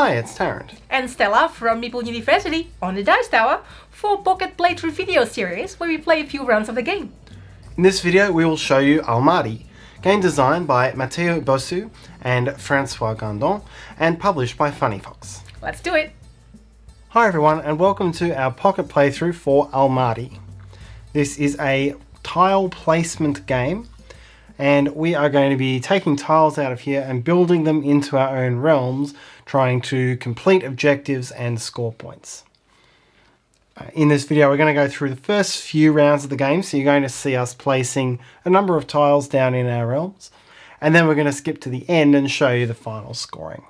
Hi, it's Tarrant. And Stella from Meeple University on the Dice Tower for Pocket Playthrough video series where we play a few rounds of the game. In this video we will show you Almadi, game designed by Matteo Bossu and Francois Gandon and published by Funny Fox. Let's do it! Hi everyone and welcome to our Pocket Playthrough for Almadi. This is a tile placement game and we are going to be taking tiles out of here and building them into our own realms, trying to complete objectives and score points. In this video we're going to go through the first few rounds of the game, so you're going to see us placing a number of tiles down in our realms, and then we're going to skip to the end and show you the final scoring.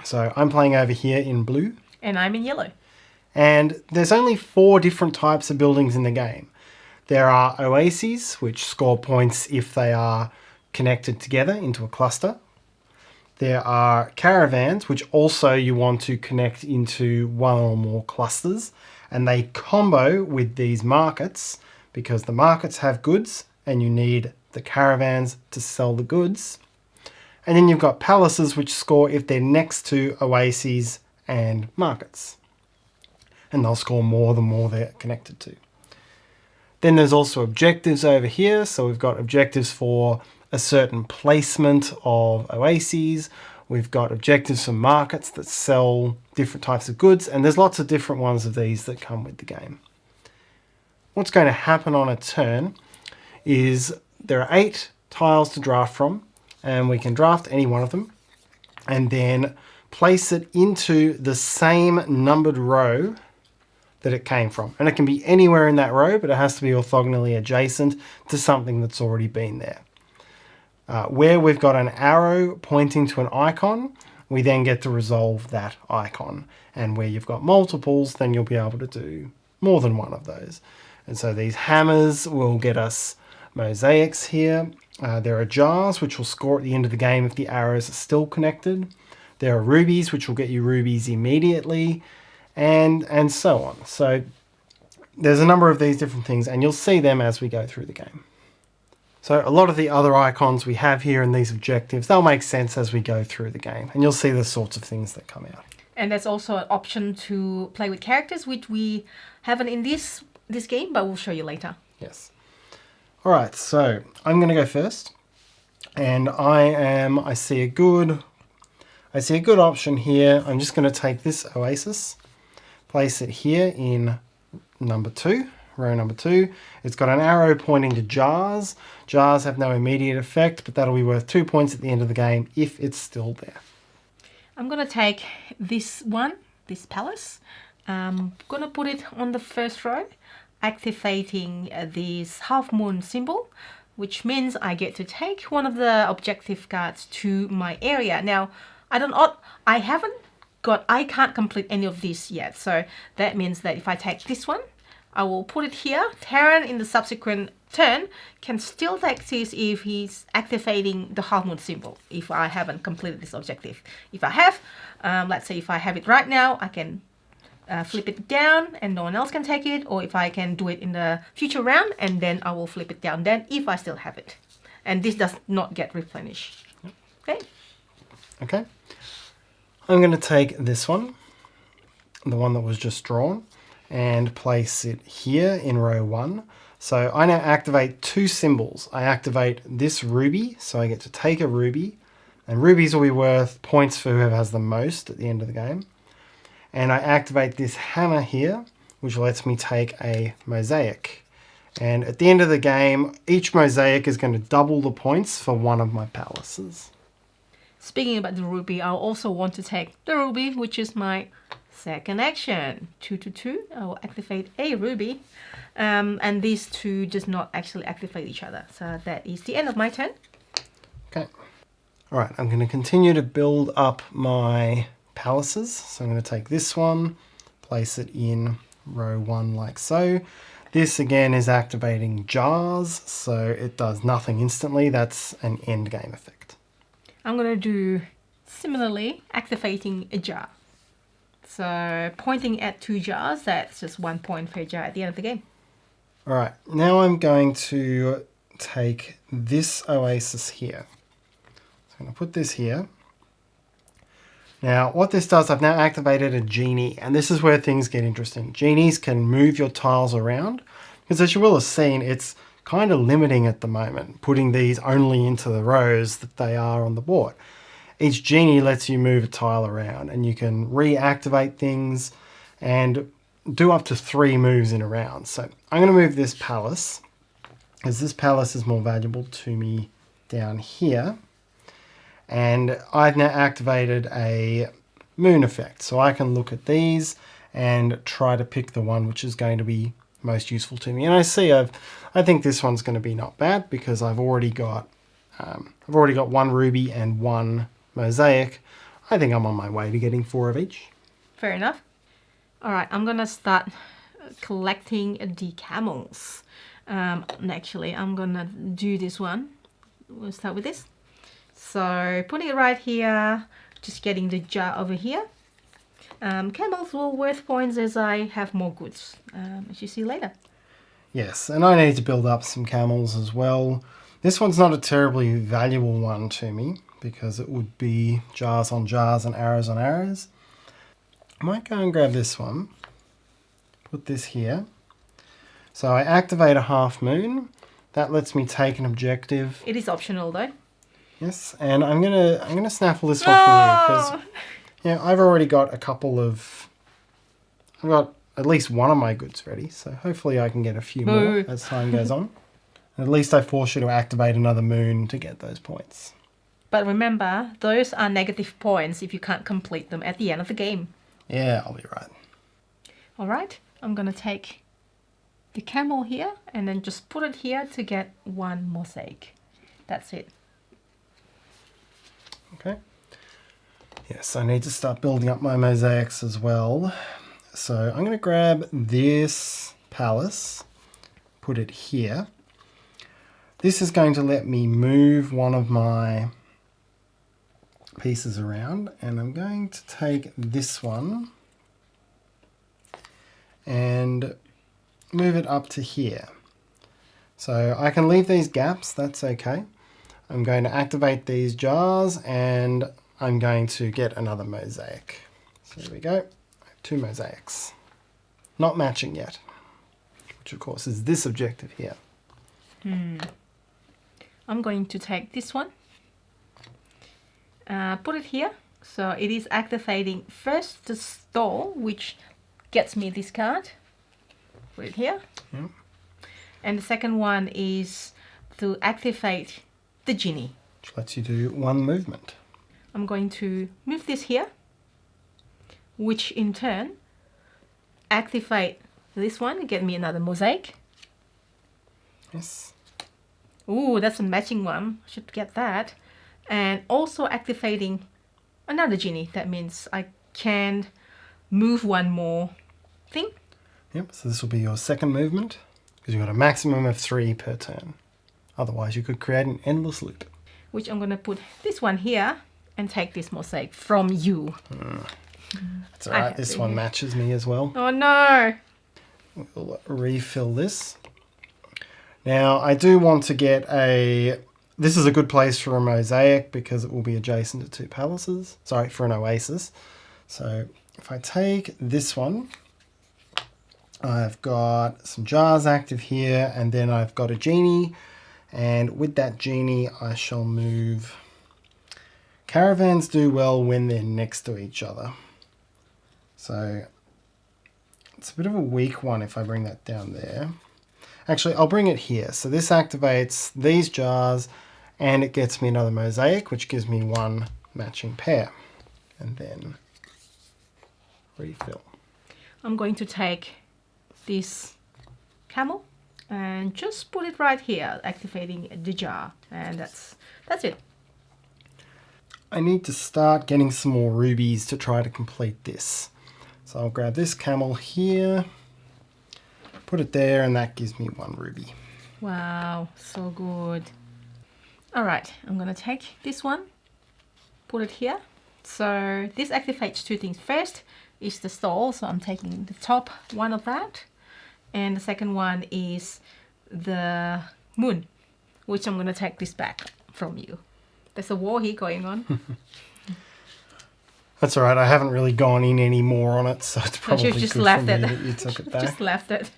So I'm playing over here in blue. And I'm in yellow. And there's only 4 different types of buildings in the game. There are oases, which score points if they are connected together into a cluster. There are caravans, which also you want to connect into one or more clusters, and they combo with these markets because the markets have goods and you need the caravans to sell the goods. And then you've got palaces, which score if they're next to oases and markets, and they'll score more the more they're connected to. Then there's also objectives over here. So we've got objectives for a certain placement of oases. We've got objectives for markets that sell different types of goods. And there's lots of different ones of these that come with the game. What's going to happen on a turn is there are 8 tiles to draft from, and we can draft any one of them and then place it into the same numbered row that it came from. And it can be anywhere in that row, but it has to be orthogonally adjacent to something that's already been there. Where we've got an arrow pointing to an icon, we then get to resolve that icon. And where you've got multiples, then you'll be able to do more than one of those. And so these hammers will get us mosaics here. There are jars, which will score at the end of the game if the arrows are still connected. There are rubies, which will get you rubies immediately. And so on. So there's a number of these different things, and you'll see them as we go through the game. So a lot of the other icons we have here in these objectives, they'll make sense as we go through the game, and you'll see the sorts of things that come out. And there's also an option to play with characters, which we haven't in this game, but we'll show you later. Yes. All right, so I'm going to go first, and I see a good option here. I'm just going to take this oasis, place it here in number 2, row number 2. It's got an arrow pointing to jars. Jars have no immediate effect, but that'll be worth 2 points at the end of the game if it's still there. I'm going to take this one, this palace. I'm going to put it on the first row, activating this half moon symbol, which means I get to take one of the objective cards to my area. Now, I can't complete any of this yet. So that means that if I take this one, I will put it here. Tarrant in the subsequent turn can still take this if he's activating the half moon symbol, if I haven't completed this objective. If I have, let's say if I have it right now, I can flip it down and no one else can take it. Or if I can do it in the future round, and then I will flip it down then if I still have it. And this does not get replenished. Okay. I'm going to take this one, the one that was just drawn, and place it here in row 1. So I now activate 2 symbols. I activate this ruby, so I get to take a ruby, and rubies will be worth points for whoever has the most at the end of the game. And I activate this hammer here, which lets me take a mosaic. And at the end of the game, each mosaic is going to double the points for one of my palaces. Speaking about the ruby, I also want to take the ruby, which is my second action. 2 to 2, I will activate a ruby. And these 2 does not actually activate each other. So that is the end of my turn. Okay. All right, I'm going to continue to build up my palaces. So I'm going to take this one, place it in row 1 like so. This again is activating jars, so it does nothing instantly. That's an end game effect. I'm going to do similarly, activating a jar. So pointing at 2 jars, that's just 1 point per jar at the end of the game. All right, now I'm going to take this oasis here. So I'm going to put this here. Now, what this does, I've now activated a genie, and this is where things get interesting. Genies can move your tiles around, because as you will have seen, it's kind of limiting at the moment, putting these only into the rows that they are on the board. Each genie lets you move a tile around, and you can reactivate things and do up to 3 moves in a round. So I'm going to move this palace, as this palace is more valuable to me down here. And I've now activated a moon effect. So I can look at these and try to pick the one which is going to be most useful to me. And I think this one's going to be not bad because I've already got 1 ruby and 1 mosaic. I think I'm on my way to getting 4 of each. Fair enough. All right, I'm gonna start collecting the camels. Actually, I'm gonna do this one. We'll start with this. So putting it right here, just getting the jar over here. Camels will worth points as I have more goods, as you see later. Yes, and I need to build up some camels as well. This one's not a terribly valuable one to me because it would be jars on jars and arrows on arrows. I might go and grab this one, put this here. So I activate a half moon. That lets me take an objective. It is optional though. Yes, and I'm gonna snaffle this one from you because I've already got I've got at least one of my goods ready, so hopefully I can get a few more as time goes on. And at least I force you to activate another moon to get those points. But remember, those are negative points if you can't complete them at the end of the game. Yeah, I'll be right. All right, I'm gonna take the camel here and then just put it here to get 1 mosaic. That's it. Okay. Yes, I need to start building up my mosaics as well. So I'm going to grab this palace, put it here. This is going to let me move one of my pieces around, and I'm going to take this one and move it up to here. So I can leave these gaps, that's okay. I'm going to activate these jars and I'm going to get another mosaic. So there we go. I have 2 mosaics. Not matching yet, which of course is this objective here. I'm going to take this one, put it here. So it is activating first the stall, which gets me this card. Put it here. Yep. And the second one is to activate the genie. Which lets you do 1 movement. I'm going to move this here, which in turn activate this one, get me another mosaic. Yes. Ooh, that's a matching one. Should get that. And also activating another genie. That means I can move 1 more thing. Yep, so this will be your second movement because you've got a maximum of 3 per turn. Otherwise you could create an endless loop. Which I'm going to put this one here and take this mosaic from you. That's alright, this one matches me as well. Oh no! We'll refill this. Now I do want to get this is a good place for a mosaic because it will be adjacent to 2 palaces. Sorry, for an oasis. So if I take this one, I've got some jars active here and then I've got a genie. And with that genie, I shall move. Caravans do well when they're next to each other. So it's a bit of a weak one if I bring that down there. Actually, I'll bring it here. So this activates these jars and it gets me another mosaic, which gives me 1 matching pair. And then refill. I'm going to take this camel and just put it right here, activating the jar. And that's it. I need to start getting some more rubies to try to complete this. So I'll grab this camel here, put it there, and that gives me 1 ruby. Wow, so good. All right, I'm gonna take this one, put it here. So this activates 2 things. First is the stall, so I'm taking the top one of that. And the second one is the moon, which I'm gonna take this back from you. There's a war here going on. That's all right. I haven't really gone in any more on it, so it's probably you've just good left for me it. that you took it back. Just left it.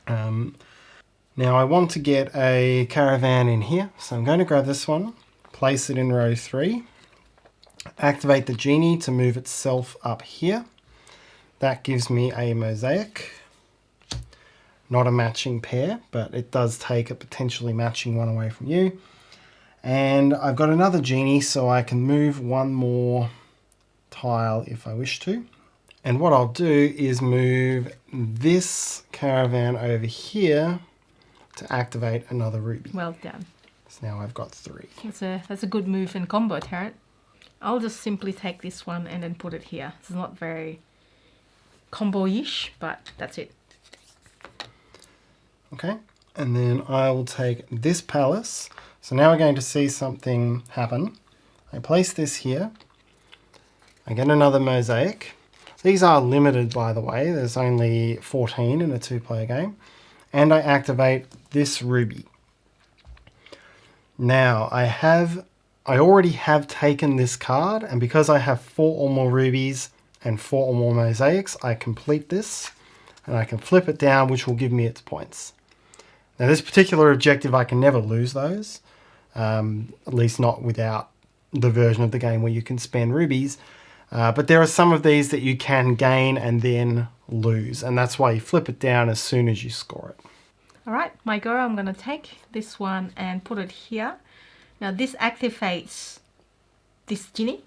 Now I want to get a caravan in here, so I'm going to grab this one, place it in row 3, activate the genie to move itself up here. That gives me a mosaic. Not a matching pair, but it does take a potentially matching one away from you. And I've got another genie, so I can move one more tile if I wish to. And what I'll do is move this caravan over here to activate another ruby. Well done. So now I've got 3. That's a good move in combo, Tarrant. I'll just simply take this one and then put it here. It's not very combo-ish, but that's it. Okay, and then I will take this palace. So now we're going to see something happen. I place this here. I get another mosaic. These are limited, by the way. There's only 14 in a 2-player game. And I activate this ruby. Now, I already have taken this card, and because I have 4 or more rubies and 4 or more mosaics, I complete this, and I can flip it down, which will give me its points. Now, this particular objective, I can never lose those, at least not without the version of the game where you can spend rubies. But there are some of these that you can gain and then lose, and that's why you flip it down as soon as you score it. All right, my go, I'm going to take this one and put it here. Now this activates this genie.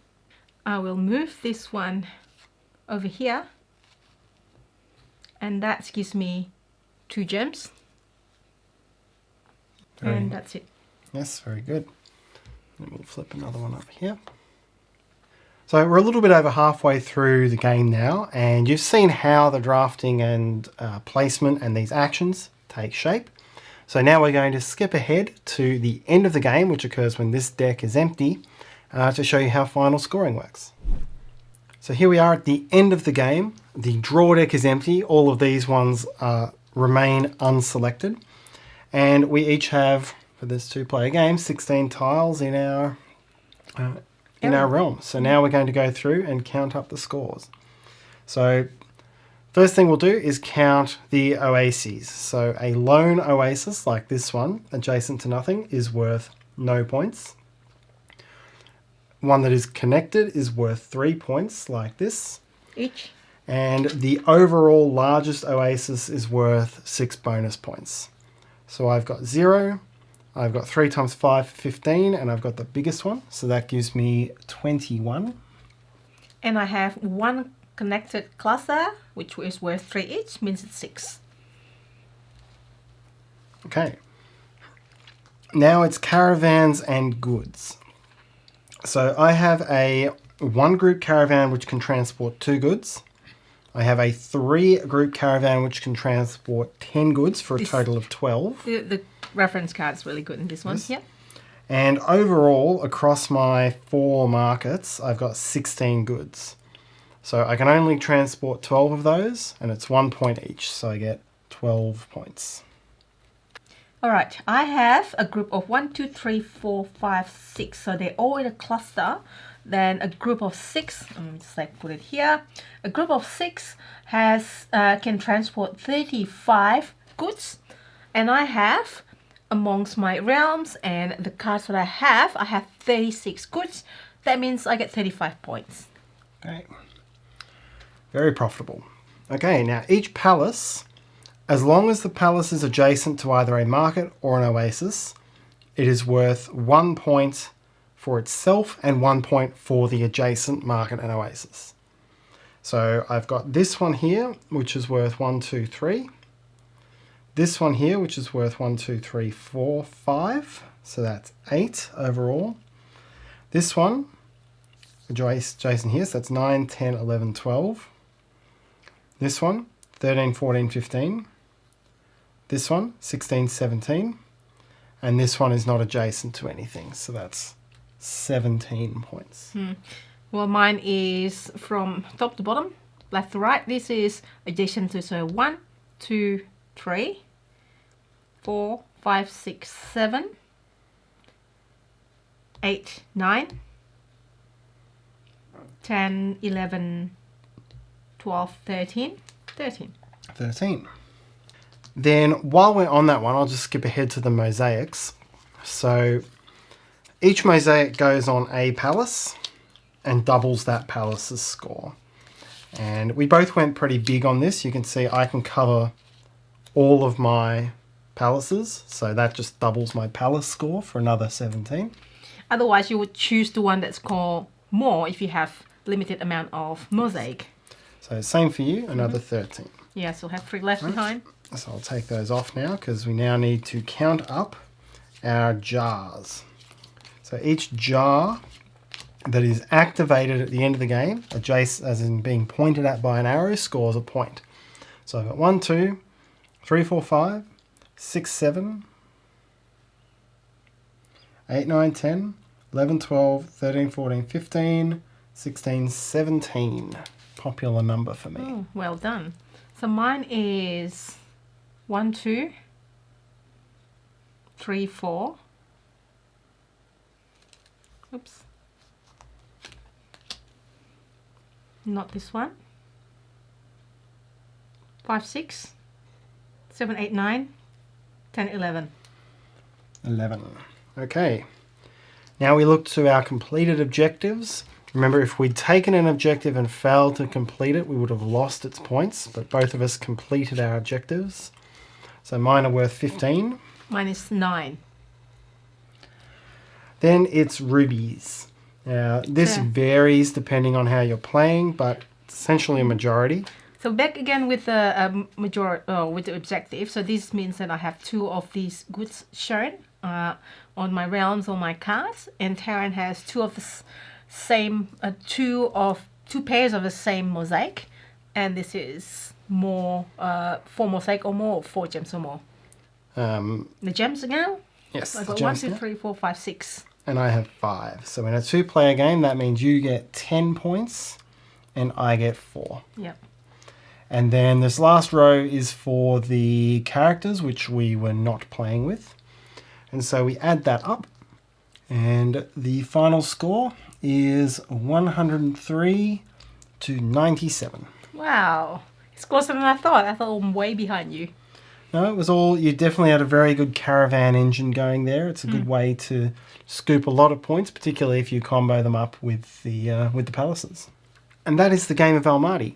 I will move this one over here, and that gives me 2 gems. And that's it. Yes, very good. And we'll flip another one up here. So we're a little bit over halfway through the game now, and you've seen how the drafting and placement and these actions take shape. So now we're going to skip ahead to the end of the game, which occurs when this deck is empty, to show you how final scoring works. So here we are at the end of the game. The draw deck is empty. All of these ones remain unselected. And we each have, for this 2-player game, 16 tiles in our realm. So now we're going to go through and count up the scores. So first thing we'll do is count the oases. So a lone oasis like this one, adjacent to nothing, is worth no points. One that is connected is worth 3 points like this. Each. And the overall largest oasis is worth 6 bonus points. So I've got 0. I've got 3 times 5, 15, and I've got the biggest one, so that gives me 21. And I have 1 connected cluster, which is worth 3 each, means it's 6. Okay. Now it's caravans and goods. So I have a 1 group caravan which can transport 2 goods. I have a 3 group caravan which can transport 10 goods for a total of 12. The reference card is really good in this one. Yes. Yep. And overall, across my 4 markets, I've got 16 goods. So I can only transport 12 of those, and it's 1 point each, so I get 12 points. All right, I have a group of 1, 2, 3, 4, 5, 6. So they're all in a cluster. Then a group of 6, let me just put it here. A group of 6 has can transport 35 goods, and I have amongst my realms and the cards that I have 36 goods. That means I get 35 points. Okay. Very profitable. Okay, now each palace, as long as the palace is adjacent to either a market or an oasis, it is worth 1 point for itself and 1 point for the adjacent market and oasis. So I've got this one here, which is worth 1, 2, 3. This one here, which is worth 1, 2, 3, 4, 5. So that's 8 overall. This one, adjacent here, so that's 9, 10, 11, 12. This one, 13, 14, 15. This one, 16, 17. And this one is not adjacent to anything, so that's 17 points. Well, mine is from top to bottom, left to right. This is adjacent to, so 1, 2, 3, 4, 5, 6, 7, 8, 9, 10, 11, 12, 13, 13. 13. Then while we're on that one, I'll just skip ahead to the mosaics. So each mosaic goes on a palace and doubles that palace's score. And we both went pretty big on this. You can see I can cover all of my palaces, so that just doubles my palace score for another 17. Otherwise, you would choose the one that's called more if you have limited amount of mosaic. So same for you, another 13. Yeah, so have 3 left behind. So I'll take those off now because we now need to count up our jars. So each jar that is activated at the end of the game, adjacent as in being pointed at by an arrow, scores a point. So I've got 1, 2, 3, 4, 5, 6, 7, 8, 9, 10, 11, 12, 13, 14, 15, 16, 17. Popular number for me. Oh, well done. So mine is 1, 2, 3, 4. Oops. Not this one. 5, 6, 7, 8, 9, 10, 11. 11. Okay. Now we look to our completed objectives. Remember, if we'd taken an objective and failed to complete it, we would have lost its points, but both of us completed our objectives. So mine are worth 15. Mine is 9. Then it's rubies. Now, this varies depending on how you're playing, but it's essentially a majority. So back again with the with the objective. So this means that I have 2 of these goods shown on my realms or my cards, and Tarrant has 2 of the same 2 pairs of the same mosaic, and this is more 4 mosaic or more, or 4 gems or more. The gems now? Yes, I've the got 1, gems 2, now. 3, 4, 5, 6. And I have 5. So in a 2-player game, that means you get 10 points and I get 4. Yep. And then this last row is for the characters, which we were not playing with. And so we add that up, and the final score is 103 to 97. Wow. It's closer than I thought. I thought I'm way behind you. No, it was all, you definitely had a very good caravan engine going there. It's a good way to scoop a lot of points, particularly if you combo them up with the palaces. And that is the game of Almadi.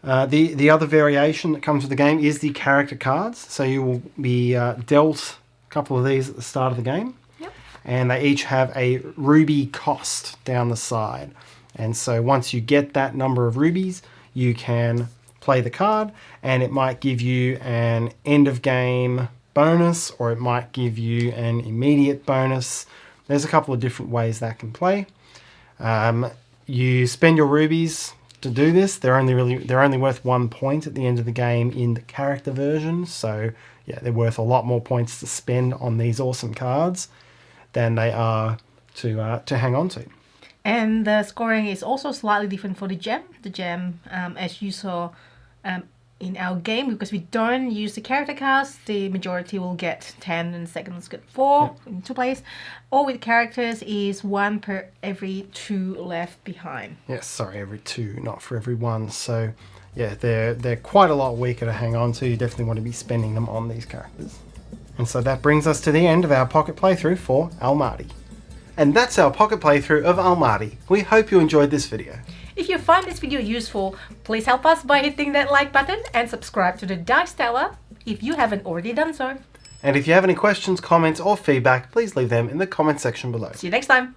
The other variation that comes with the game is the character cards. So you will be dealt a couple of these at the start of the game. Yep. And they each have a ruby cost down the side. And so once you get that number of rubies, you can play the card, and it might give you an end of game bonus, or it might give you an immediate bonus. There's a couple of different ways that can play. You spend your rubies to do this. They're only worth 1 point at the end of the game in the character version. So yeah, they're worth a lot more points to spend on these awesome cards than they are to hang on to. And the scoring is also slightly different for the gem. The gem, as you saw in our game, because we don't use the character cards, the majority will get 10 and seconds get 4 in 2 players. Or with characters is 1 per every 2 left behind. Yes, sorry, every 2, not for every 1. So yeah, they're quite a lot weaker to hang on to. You definitely want to be spending them on these characters. And so that brings us to the end of our pocket playthrough for Almadi. And that's our pocket playthrough of Almadi. We hope you enjoyed this video. If you find this video useful, please help us by hitting that like button and subscribe to the Dice Tower if you haven't already done so. And if you have any questions, comments, or feedback, please leave them in the comment section below. See you next time.